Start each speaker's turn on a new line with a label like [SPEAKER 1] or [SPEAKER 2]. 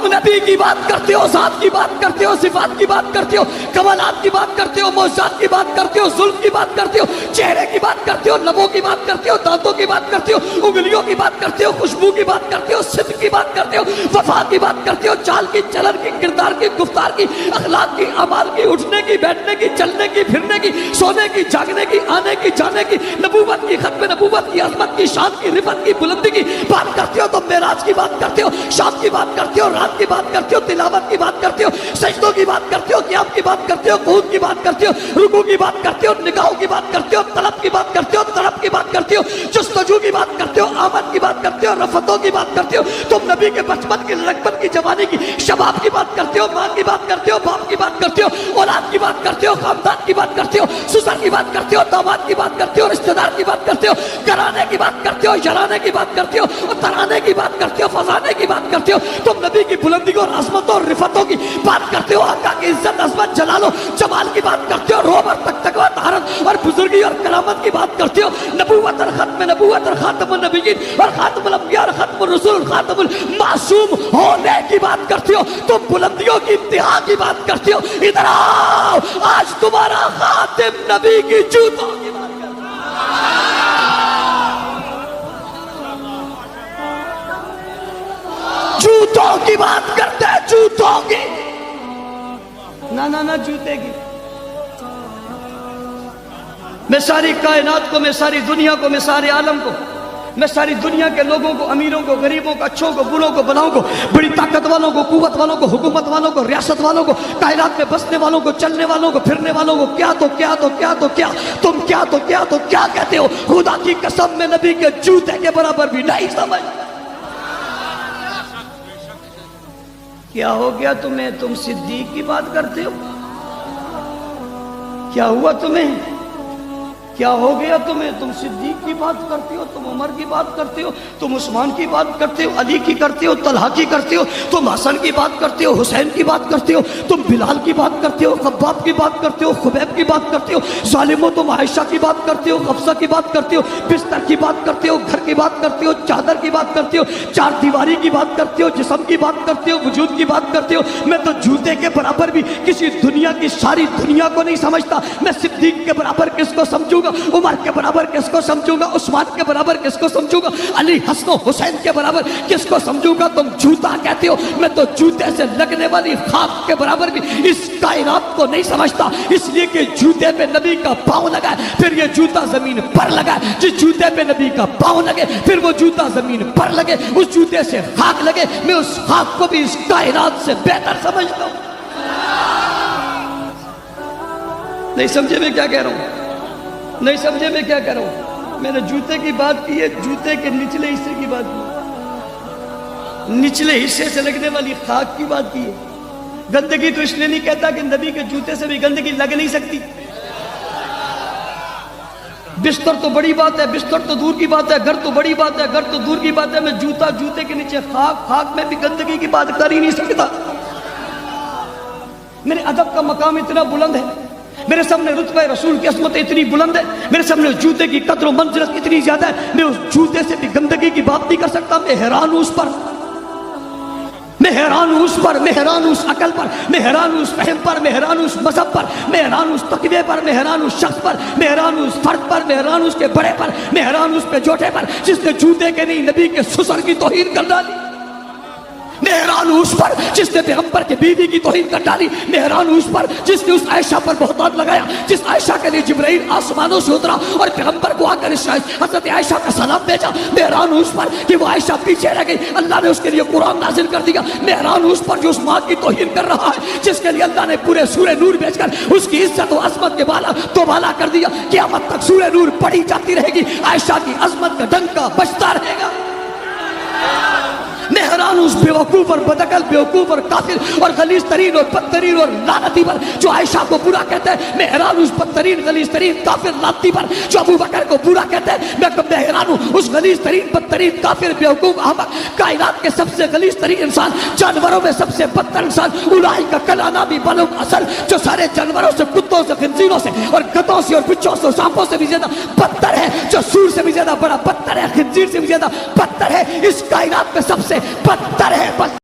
[SPEAKER 1] تم نبی کی بات کرتے ہو، ذات کی بات کرتے ہو، صفات کی بات کرتے ہو، کمالات کی بات کرتے ہو، معجزات کی بات کرتے ہو، زلف کی بات کرتے ہو، چہرے کی بات کرتے ہو، لبوں کی بات کرتے ہو، دانتوں کی بات کرتے ہو، انگلیوں کی بات کرتے ہو، خوشبو کی بات کرتے ہو، صدق کی بات کرتے ہو، وفا کی بات کرتے ہو، چال کی، چلن کی، کردار کی، گفتار کی، اخلاق کی، اعمال کی، اٹھنے کی، بیٹھنے کی، چلنے کی، پھرنے کی، سونے کی، جاگنے کی، آنے کی، جانے کی، نبوت کی، ختم نبوت کی، عظمت کی، شان کی، رفعت کی، بلندی کی بات کرتے ہو تو معراج کی بات کرتے ہو، شام کی بات کرتے ہو، رات کی بات کرتے ہو، تلاوت کی بات کرتے ہو، سجدوں کی بات کرتے ہو، قیام کی بات کرتے ہو، قعود کی بات کرتے ہو، رکوع کی بات کرتے ہو، نگاہوں کی بات کرتے ہو، طلب کی بات کرتے ہو، طلب کی بات کرتے ہو، جستجو کی بات کرتے ہو، آمد کی بات کرتے ہو، رفتوں کی بات کرتے ہو، تم نبی کے بچپن کی، لڑکپن کی، جوانی کی، شباب کی بات کرتے ہو، ماں کی بات کرتے ہو، باپ کی بات کرتے ہو، اولاد کی بات کرتے ہو، خاندان کی بات کرتے ہو، سسر کی بات کرتے ہو، داماد کی بات کرتے ہو، رشتہ دار کی بات کرتے ہو، گھرانے کی بات کرتے ہو، یارانے کی بات کرتے ہو، ترانے کی بات کرتے ہو، فضانے کی بات کرتے ہو، تم نبی کی بلندیوں اور عظمتوں اور رفتوں کی بات کرتے ہو، آقا کی عزت، عظمت، جلال و جمال کی بات کرتے ہو، روب اور تقویٰ، طہارت اور بزرگی اور کرامت کی بات کرتے ہو، نبوت اور ختم نبوت اور خاتم النبیین اور خاتم الانبیاء اور ختم الرسول اور خاتم المعصوم ہونے کی بات کرتے ہو، تم بلندیوں کی انتہا کی بات کرتے ہو، ادھر آؤ، آج تمہارا خاتم نبی کی جوتوں کی بات کرتے ہو، جوتوں کی بات کرتے ہیں، جوتوں کی، نہ جوتے کی۔ میں ساری کائنات کو، میں ساری دنیا کو، میں سارے عالم کو، میں ساری دنیا کے لوگوں کو، امیروں کو، غریبوں کو، اچھوں کو، بروں کو، بلاؤں کو، بڑی طاقت والوں کو، قوت والوں کو، حکومت والوں کو، ریاست والوں کو، کائنات میں بسنے والوں کو، چلنے والوں کو، پھرنے والوں کو، کیا تو کیا تو کیا تو کیا، تم کیا تو کیا تو کیا کہتے ہو، خدا کی قسم میں نبی کے جوتے کے برابر بھی نہیں سمجھ۔ کیا ہو گیا تمہیں؟ تم صدیق کی بات کرتے ہو؟ کیا ہوا تمہیں؟ کیا ہو گیا تمہیں؟ تم صدیق کی بات کرتے ہو، تم عمر کی بات کرتے ہو، تم عثمان کی بات کرتے ہو، علی کی کرتے ہو، طلحہ کی کرتے ہو، تم حسن کی بات کرتے ہو، حسین کی بات کرتے ہو، تم بلال کی بات کرتے ہو، خباب کی بات کرتے ہو، خبیب کی بات کرتے ہو، ظالمو تم عائشہ کی بات کرتے ہو، حفصہ کی بات کرتے ہو، بستر کی بات کرتے ہو، گھر کی بات کرتے ہو، چادر کی بات کرتے ہو، چار دیواری کی بات کرتے ہو، جسم کی بات کرتے ہو، وجود کی بات کرتے ہو۔ میں تو جوتے کے برابر بھی کسی دنیا کی ساری دنیا کو نہیں سمجھتا، میں صدیق کے برابر کس کو سمجھوں گا، عمر کے برابر کس کو سمجھوں گا، عثمان کے برابر کس کو سمجھوں گا، علی، حسن و حسین کے برابر کس کو سمجھوں گا؟ تم جوتا کہتے ہو، میں تو جوتے سے لگنے والی خاک کے برابر بھی اس کائنات کو نہیں سمجھتا، اس لیے کہ جوتے پہ نبی کا پاؤں لگا ہے، پھر یہ جوتا زمین پر لگا ہے، جس جوتے پہ نبی کا پاؤں لگے پھر وہ جوتا زمین پر لگے، اس جوتے سے خاک لگے، میں اس خاک کو بھی اس کائنات سے بہتر سمجھتا ہوں۔ نہیں سمجھے میں کیا کہہ رہا ہوں؟ نہیں سمجھے میں کیا کہہ رہا ہوں؟ میں نے جوتے کی بات کی ہے، جوتے کے نچلے حصے کی بات کی، نچلے حصے سے لگنے والی خاک کی بات کی ہے۔ گندگی تو اس لیے نہیں کہتا کہ نبی کے جوتے سے بھی گندگی لگ نہیں سکتی۔ بستر تو بڑی بات ہے، بستر تو دور کی بات ہے، گھر تو بڑی بات ہے، گھر تو دور کی بات ہے، میں جوتا، جوتے کے نیچے خاک، خاک میں بھی گندگی کی بات کر ہی نہیں سکتا۔ میرے ادب کا مقام اتنا بلند ہے، میرے سامنے رتبہ رسول کی عظمت اتنی بلند ہے، میرے سامنے جوتے کی قدر و منزلت اتنی زیادہ ہے، میں اس جوتے سے بھی گندگی کی بات نہیں کر سکتا۔ میں حیران ہوں اس پر، میں حیران ہوں اس پر، میں حیران ہوں اس عقل پر، میں حیران ہوں اس فہم پر، میں حیران ہوں اس مذہب پر، میں حیران ہوں اس تقوی پر، میں حیران ہوں اس شخص پر، میں حیران ہوں اس فرد پر، میں حیران ہوں اس کے بڑے پر، میں حیران ہوں اس پہ جوٹے پر جس نے جوتے کے نہیں نبی کے سسر کی توہین کر ڈالی۔ میں حیران ہوں اس پر جس نے پیغمبر کے بیوی کی توہین کر ڈالی۔ میں حیران ہوں اس پر جس نے اس عائشہ پر بہتان لگایا، جس عائشہ کے لیے جبرائیل آسمانوں سے اترا اور پیغمبر کو آ کر حضرت عائشہ کا سلام بھیجا۔ میں حیران ہوں اس پر کہ وہ عائشہ پیچھے رہ گئی، اللہ نے اس کے لیے قرآن نازل کر دیا۔ میں حیران ہوں اس پر جو اس ماں کی توہین کر رہا ہے، جس کے لیے اللہ نے پورے سورہ نور بھیج کر اس کی عزت و عظمت کے بالا تو بالا کر دیا۔ قیامت تک سورہ نور پڑھی جاتی رہے گی، عائشہ کی عظمت کا ڈنکا بجتا رہے گا۔ میں حیران ہوں اس بیوقوف اور بدعقل، بیوقوف اور کافر اور غلیظ ترین اور بدترین اور لعنتی پر جو عائشہ کو برا کہتا ہے۔ میں حیران ہوں اس بدترین، غلیظ ترین، کافر، لعنتی پر جو ابو بکر کو برا کہتا ہے۔ میں حیران ہوں اس غلیظ ترین، بدترین، کافر، بیوقوف، احمق، کائنات کے سب سے غلیظ ترین انسان، جانوروں میں سب سے بدتر انسان، اولئک کالانعام بل هم اضل، جو سارے جانوروں سے، کتوں سے، خنزیروں سے اور گدھوں سے اور بچوں سے، سانپوں سے بھی زیادہ بدتر ہے، جو سور سے بھی زیادہ بڑا بدتر ہے، خنزیر سے بھی زیادہ بدتر ہے، اس کائنات میں سب سے بدتر ہے۔